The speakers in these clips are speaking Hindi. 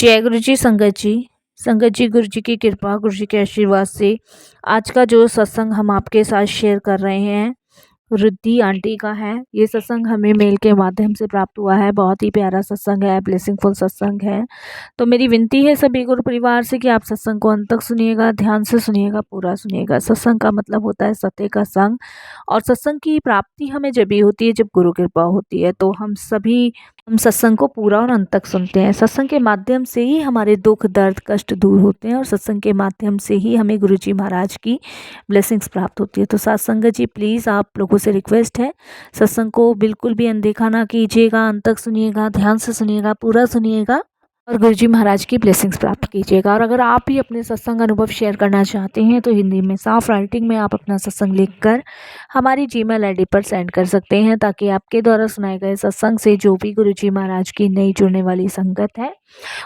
जय गुरु जी। संगत जी, संगत जी, गुरु जी की कृपा, गुरु जी के आशीर्वाद से आज का जो सत्संग हम आपके साथ शेयर कर रहे हैं, रिद्धि आंटी का है। ये सत्संग हमें मेल के माध्यम से प्राप्त हुआ है। बहुत ही प्यारा सत्संग है, ब्लेसिंगफुल सत्संग है। तो मेरी विनती है सभी गुरु परिवार से कि आप सत्संग को अंत तक सुनिएगा, ध्यान से सुनिएगा, पूरा सुनिएगा। सत्संग का मतलब होता है सत्य का संग, और सत्संग की प्राप्ति हमें जब भी होती है जब गुरु कृपा होती है। तो हम सत्संग को पूरा और अंत तक सुनते हैं। सत्संग के माध्यम से ही हमारे दुख दर्द कष्ट दूर होते हैं, और सत्संग के माध्यम से ही हमें गुरु जी महाराज की ब्लेसिंग्स प्राप्त होती है। तो साथ संगत जी, प्लीज़ आप लोगों से रिक्वेस्ट है, सत्संग को बिल्कुल भी अनदेखा ना कीजिएगा, अंत तक सुनिएगा, ध्यान से सुनिएगा, पूरा सुनिएगा, और गुरु जी महाराज की ब्लेसिंग्स प्राप्त कीजिएगा। और अगर आप भी अपने सत्संग अनुभव शेयर करना चाहते हैं तो हिंदी में साफ राइटिंग में आप अपना सत्संग लिखकर हमारी जीमेल आईडी पर सेंड कर सकते हैं, ताकि आपके द्वारा सुनाए गए सत्संग से जो भी गुरु जी महाराज की नई जुड़ने वाली संगत है,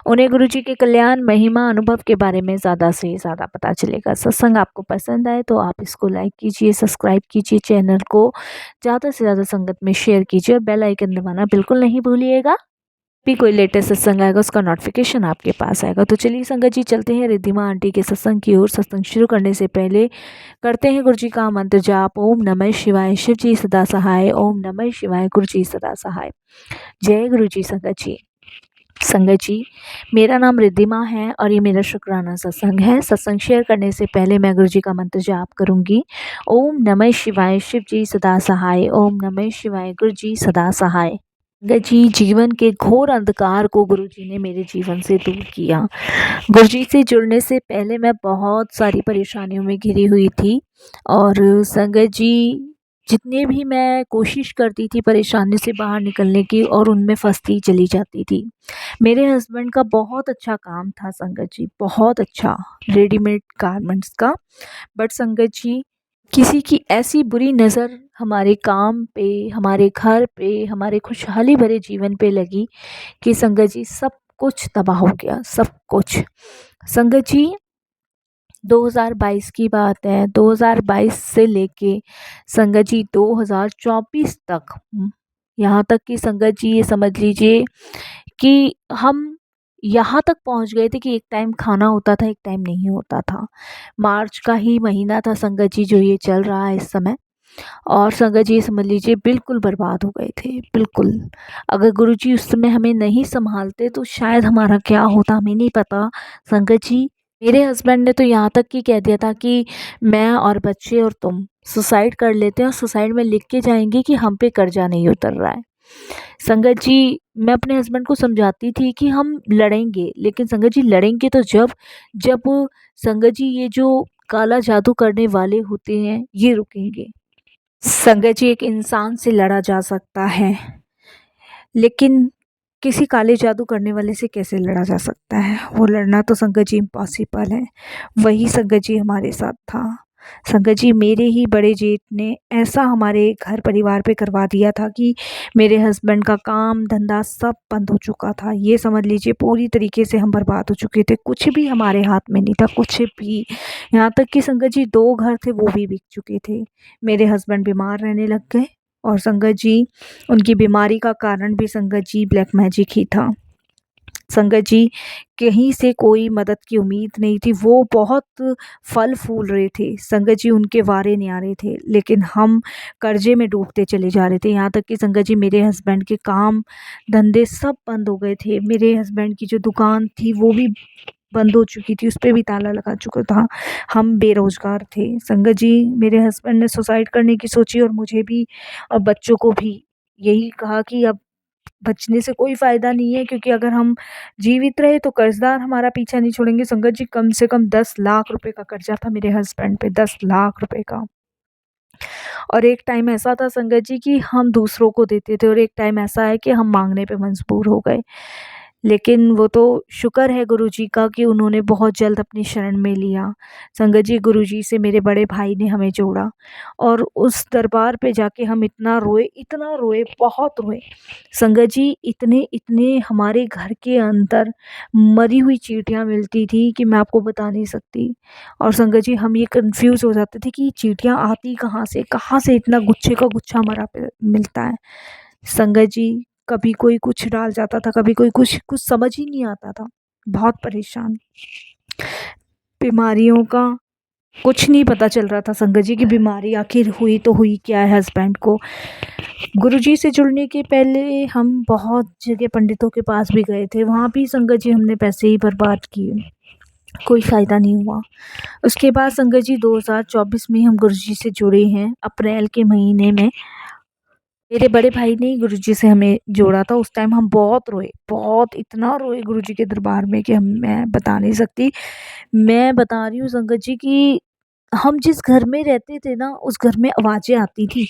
उन्हें गुरु जी के कल्याण, महिमा, अनुभव के बारे में ज़्यादा से ज़्यादा पता चलेगा। सत्संग आपको पसंद आए तो आप इसको लाइक कीजिए, सब्सक्राइब कीजिए, चैनल को ज़्यादा से ज़्यादा संगत में शेयर कीजिए, और बेल आइकन दबाना बिल्कुल नहीं भूलिएगा। भी कोई लेटेस्ट सत्संग आएगा उसका नोटिफिकेशन आपके पास आएगा। तो चलिए संगत जी, चलते हैं रिद्धिमा आंटी के सत्संग की ओर। सत्संग शुरू करने से पहले करते हैं गुरु जी का मंत्र जाप। ओम नमः शिवाय, शिव जी सदा सहाय। ओम नमः शिवाय, गुरु जी सदा सहाय। जय गुरु जी। संगत जी, संगत जी, मेरा नाम रिद्धिमा है और ये मेरा शुक्राना सत्संग है। सत्संग शेयर करने से पहले मैं गुरु जी का मंत्र जाप करूंगी। ओम नमः शिवाय, शिव जी सदा सहाय। ओम नमः शिवाय, गुरु जी सदा सहाय। संगत जी, जीवन के घोर अंधकार को गुरु जी ने मेरे जीवन से दूर किया। गुरु जी से जुड़ने से पहले मैं बहुत सारी परेशानियों में घिरी हुई थी, और संगत जी, जितने भी मैं कोशिश करती थी परेशानी से बाहर निकलने की, और उनमें फंसती चली जाती थी। मेरे हस्बैंड का बहुत अच्छा काम था संगत जी, बहुत अच्छा, रेडीमेड गारमेंट्स का। बट संगत जी, किसी की ऐसी बुरी नज़र हमारे काम पे, हमारे घर पे, हमारे खुशहाली भरे जीवन पे लगी कि संगत जी सब कुछ तबाह हो गया, सब कुछ। संगत जी, 2022 की बात है। 2022 से लेके संगत जी 2024 तक, यहाँ तक कि संगत जी ये समझ लीजिए कि हम यहाँ तक पहुँच गए थे कि एक टाइम खाना होता था, एक टाइम नहीं होता था। मार्च का ही महीना था संगत जी जो ये चल रहा है इस समय, और संगत जी ये समझ लीजिए बिल्कुल बर्बाद हो गए थे, बिल्कुल। अगर गुरुजी उस समय हमें नहीं संभालते तो शायद हमारा क्या होता हमें नहीं पता। संगत जी, मेरे हस्बैंड ने तो यहाँ तक कि कह दिया था कि मैं और बच्चे और तुम सुसाइड कर लेते हैं, और सुसाइड में लिख के जाएंगे कि हम पे कर्जा नहीं उतर रहा है। संगत जी, मैं अपने हस्बैंड को समझाती थी कि हम लड़ेंगे, लेकिन संगत जी लड़ेंगे तो जब जब संगत जी ये जो काला जादू करने वाले होते हैं ये रुकेंगे। संगत जी, एक इंसान से लड़ा जा सकता है, लेकिन किसी काले जादू करने वाले से कैसे लड़ा जा सकता है? वो लड़ना तो संगत जी इम्पॉसिबल है। वही संगत जी हमारे साथ था। संगत जी, मेरे ही बड़े जेठ ने ऐसा हमारे घर परिवार पे करवा दिया था कि मेरे हस्बैंड का काम धंधा सब बंद हो चुका था। ये समझ लीजिए पूरी तरीके से हम बर्बाद हो चुके थे, कुछ भी हमारे हाथ में नहीं था, कुछ भी। यहाँ तक कि संगत जी 2 घर थे वो भी बिक चुके थे। मेरे हस्बैंड बीमार रहने लग गए, और संगत जी, उनकी बीमारी का कारण भी संगत जी ब्लैक मैजिक ही था। संगत जी, कहीं से कोई मदद की उम्मीद नहीं थी। वो बहुत फल फूल रहे थे संगत जी, उनके वारे न्यारे थे, लेकिन हम कर्जे में डूबते चले जा रहे थे। यहाँ तक कि संगत जी, मेरे हस्बैंड के काम धंधे सब बंद हो गए थे। मेरे हस्बैंड की जो दुकान थी वो भी बंद हो चुकी थी, उस पे भी ताला लगा चुका था। हम बेरोज़गार थे। संगत जी, मेरे हस्बैंड ने सुसाइड करने की सोची, और मुझे भी और बच्चों को भी यही कहा कि अब बचने से कोई फ़ायदा नहीं है, क्योंकि अगर हम जीवित रहे तो कर्ज़दार हमारा पीछा नहीं छोड़ेंगे। संगत जी, कम से कम 10 लाख रुपए का कर्ज़ा था मेरे हस्बैंड पे, 10 लाख रुपए का। और एक टाइम ऐसा था संगत जी कि हम दूसरों को देते थे, और एक टाइम ऐसा है कि हम माँगने पे मजबूर हो गए। लेकिन वो तो शुक्र है गुरुजी का कि उन्होंने बहुत जल्द अपनी शरण में लिया। संगत जी, गुरुजी से मेरे बड़े भाई ने हमें जोड़ा, और उस दरबार पे जाके हम इतना रोए, बहुत रोए। संगत जी, इतने इतने हमारे घर के अंदर मरी हुई चींटियाँ मिलती थी कि मैं आपको बता नहीं सकती। और संगत जी, हम ये कन्फ्यूज़ हो जाते थे कि ये चींटियाँ आती कहाँ से इतना गुच्छे का गुच्छा मरा पे मिलता है। संगत जी, कभी कोई कुछ डाल जाता था, कभी कोई कुछ, कुछ समझ ही नहीं आता था। बहुत परेशान। बीमारियों का कुछ नहीं पता चल रहा था संगत जी की बीमारी आखिर हुई तो हुई क्या है हस्बैंड को। गुरुजी से जुड़ने के पहले हम बहुत जगह पंडितों के पास भी गए थे, वहाँ भी संगत जी हमने पैसे ही बर्बाद किए, कोई फ़ायदा नहीं हुआ। उसके बाद संगत जी 2024 में हम गुरुजी से जुड़े हैं, अप्रैल के महीने में। मेरे बड़े भाई ने ही गुरुजी से हमें जोड़ा था। उस टाइम हम बहुत रोए, बहुत इतना रोए गुरुजी के दरबार में कि मैं बता नहीं सकती। मैं बता रही हूँ संगत जी कि हम जिस घर में रहते थे ना, उस घर में आवाज़ें आती थी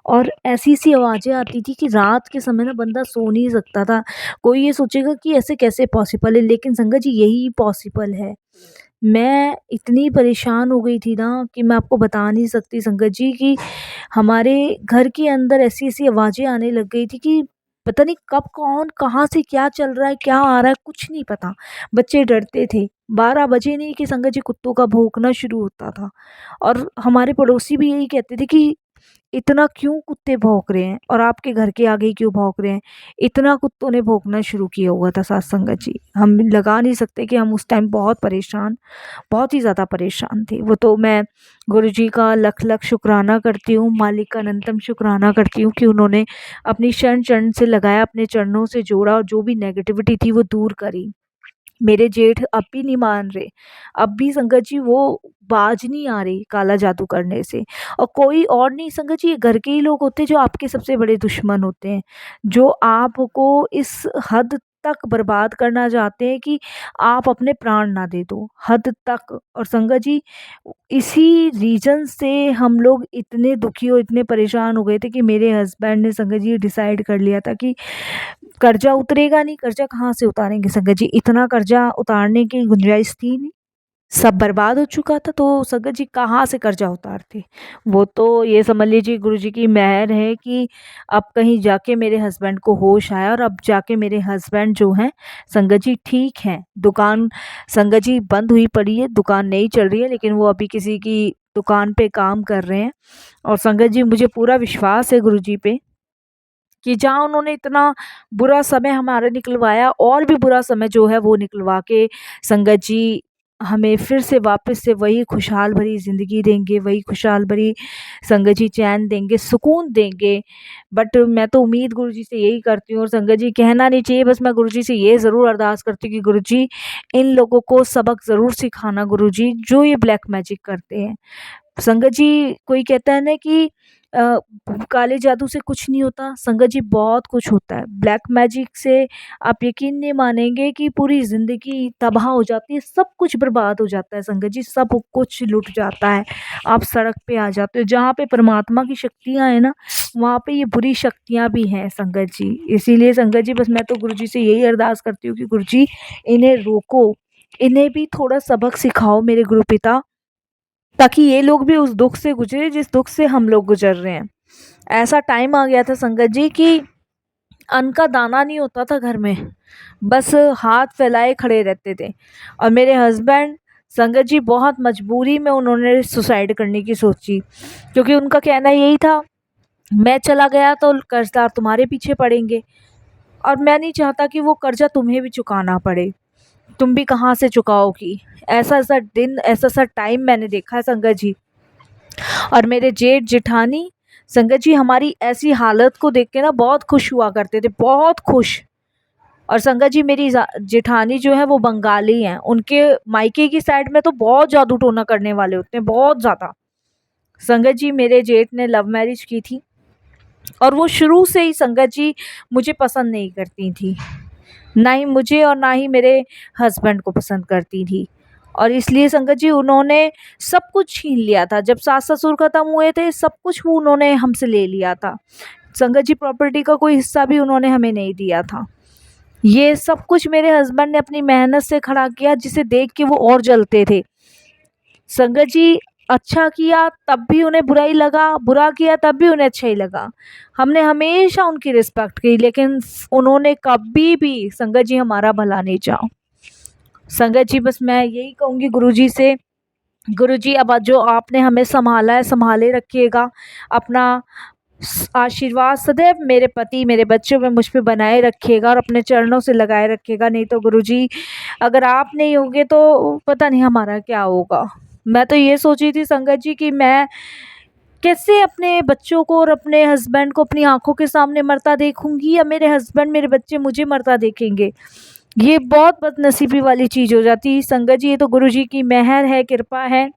और ऐसी-ऐसी आवाज़ें आती थी कि रात के समय ना बंदा सो नहीं सकता था। कोई ये सोचेगा कि ऐसे कैसे पॉसिबल है, लेकिन संगत जी यही पॉसिबल है। मैं इतनी परेशान हो गई थी ना कि मैं आपको बता नहीं सकती संगत जी कि हमारे घर के अंदर ऐसी-ऐसी आवाज़ें आने लग गई थी कि पता नहीं कब कौन कहाँ से क्या चल रहा है, क्या आ रहा है, कुछ नहीं पता। बच्चे डरते थे। 12 बजे नहीं कि संगत जी कुत्तों का भौंकना शुरू होता था और हमारे पड़ोसी भी यही कहते थे कि इतना क्यों कुत्ते भौंक रहे हैं और आपके घर के आगे ही क्यों भौंक रहे हैं? इतना कुत्तों ने भौंकना शुरू किया हुआ था साथ संगत जी। हम लगा नहीं सकते कि हम उस टाइम बहुत परेशान, बहुत ही ज़्यादा परेशान थे। वो तो मैं गुरुजी का लख-लख शुक्राना करती हूँ, मालिक का अनंतम शुक्राना करती हूँ कि उन्होंने अपनी शरण-चरण से लगाया, अपने चरणों से जोड़ा और जो भी नेगेटिविटी थी वो दूर करी। मेरे जेठ अब भी नहीं मान रहे। अब भी संगत जी वो बाज नहीं आ रही काला जादू करने से। और कोई और नहीं संगत जी, ये घर के ही लोग होते हैं जो आपके सबसे बड़े दुश्मन होते हैं। जो आपको इस हद तक बर्बाद करना चाहते हैं कि आप अपने प्राण ना दे दो, हद तक। और संगत जी इसी रीज़न से हम लोग इतने दुखी और इतने परेशान हो गए थे कि मेरे हस्बैंड ने संगत जी डिसाइड कर लिया था कि कर्जा उतरेगा नहीं, कर्जा कहाँ से उतारेंगे संगत जी, इतना कर्जा उतारने की गुंजाइश थी नहीं। सब बर्बाद हो चुका था तो संगत जी कहाँ से कर्जा उतारते। वो तो ये समझ लीजिए गुरुजी की मेहर है कि अब कहीं जाके मेरे हस्बैंड को होश आया और अब जाके मेरे हस्बैंड जो हैं संगत जी ठीक हैं। दुकान संगत जी बंद हुई पड़ी है, दुकान नहीं चल रही है, लेकिन वो अभी किसी की दुकान पे काम कर रहे हैं। और संगत जी मुझे पूरा विश्वास है गुरुजी पे कि जहाँ उन्होंने इतना बुरा समय हमारा निकलवाया, और भी बुरा समय जो है वो निकलवा के संगत जी हमें फिर से वापस से वही खुशहाल भरी ज़िंदगी देंगे, वही खुशहाल भरी संगत जी चैन देंगे, सुकून देंगे। बट मैं तो उम्मीद गुरुजी से यही करती हूँ, और संगत जी कहना नहीं चाहिए, बस मैं गुरुजी से ये ज़रूर अरदास करती हूँ कि गुरुजी इन लोगों को सबक ज़रूर सिखाना गुरुजी, जो ये ब्लैक मैजिक करते हैं। संगत जी कोई कहता है ना कि अ, काले जादू से कुछ नहीं होता, संगत जी बहुत कुछ होता है। ब्लैक मैजिक से आप यकीन नहीं मानेंगे कि पूरी ज़िंदगी तबाह हो जाती है, सब कुछ बर्बाद हो जाता है संगत जी, सब कुछ लुट जाता है। आप सड़क पे आ जाते हो, जहाँ पे परमात्मा की शक्तियाँ हैं ना, वहाँ पे ये बुरी शक्तियाँ भी हैं संगत जी। इसीलिए संगत जी बस मैं तो गुरुजी से यही अरदास करती हूँ कि गुरुजी इन्हें रोको, इन्हें भी थोड़ा सबक सिखाओ मेरे गुरुपिता, ताकि ये लोग भी उस दुख से गुजरे जिस दुख से हम लोग गुजर रहे हैं। ऐसा टाइम आ गया था संगत जी कि अन्न का दाना नहीं होता था घर में, बस हाथ फैलाए खड़े रहते थे। और मेरे हस्बैंड संगत जी बहुत मजबूरी में उन्होंने सुसाइड करने की सोची, क्योंकि उनका कहना यही था, मैं चला गया तो कर्जदार तुम्हारे पीछे पड़ेंगे और मैं नहीं चाहता कि वो कर्जा तुम्हें भी चुकाना पड़े, तुम भी कहाँ से चुकाओगी। ऐसा ऐसा दिन, ऐसा ऐसा टाइम मैंने देखा है संगत जी। और मेरे जेठ जेठानी संगत जी हमारी ऐसी हालत को देख के ना बहुत खुश हुआ करते थे, बहुत खुश। और संगत जी मेरी जेठानी जो है वो बंगाली हैं, उनके मायके की साइड में तो बहुत जादू टोना करने वाले होते हैं, बहुत ज़्यादा। संगत जी मेरे जेठ ने लव मैरिज की थी और वो शुरू से ही संगत जी मुझे पसंद नहीं करती थी, ना ही मुझे और ना ही मेरे हस्बैंड को पसंद करती थी। और इसलिए संगत जी उन्होंने सब कुछ छीन लिया था, जब सास ससुर ख़त्म हुए थे सब कुछ वो उन्होंने हमसे ले लिया था। संगत जी प्रॉपर्टी का कोई हिस्सा भी उन्होंने हमें नहीं दिया था। ये सब कुछ मेरे हस्बैंड ने अपनी मेहनत से खड़ा किया, जिसे देख के वो और जलते थे। संगत जी अच्छा किया तब भी उन्हें बुरा ही लगा, बुरा किया तब भी उन्हें अच्छा ही लगा। हमने हमेशा उनकी रिस्पेक्ट की, लेकिन उन्होंने कभी भी संगत जी हमारा भला नहीं चाहा। संगत जी बस मैं यही कहूँगी गुरुजी से, गुरुजी अब जो आपने हमें संभाला है संभाले रखिएगा, अपना आशीर्वाद सदैव मेरे पति, मेरे बच्चों में, मुझ पे बनाए रखिएगा और अपने चरणों से लगाए रखिएगा। नहीं तो गुरुजी, अगर आप नहीं होंगे तो पता नहीं हमारा क्या होगा। मैं तो ये सोच रही थी संगत जी कि मैं कैसे अपने बच्चों को और अपने हस्बैंड को अपनी आंखों के सामने मरता देखूंगी, या मेरे हस्बैंड मेरे बच्चे मुझे मरता देखेंगे। ये बहुत बदनसीबी वाली चीज़ हो जाती है संगत जी। ये तो गुरु जी की मेहर है, कृपा है,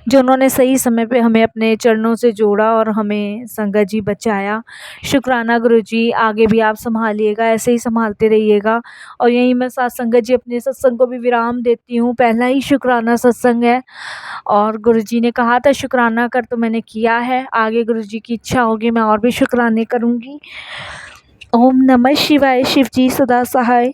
जो उन्होंने सही समय पे हमें अपने चरणों से जोड़ा और हमें संगत जी बचाया। शुक्राना गुरुजी, आगे भी आप संभालिएगा, ऐसे ही संभालते रहिएगा। और यहीं मैं साथ संगत जी अपने सत्संग को भी विराम देती हूँ। पहला ही शुक्राना सत्संग है और गुरुजी ने कहा था शुक्राना कर, तो मैंने किया है। आगे गुरुजी की इच्छा होगी मैं और भी शुक्राने करूँगी। ओम नमः शिवाय। शिव जी सदा सहाय।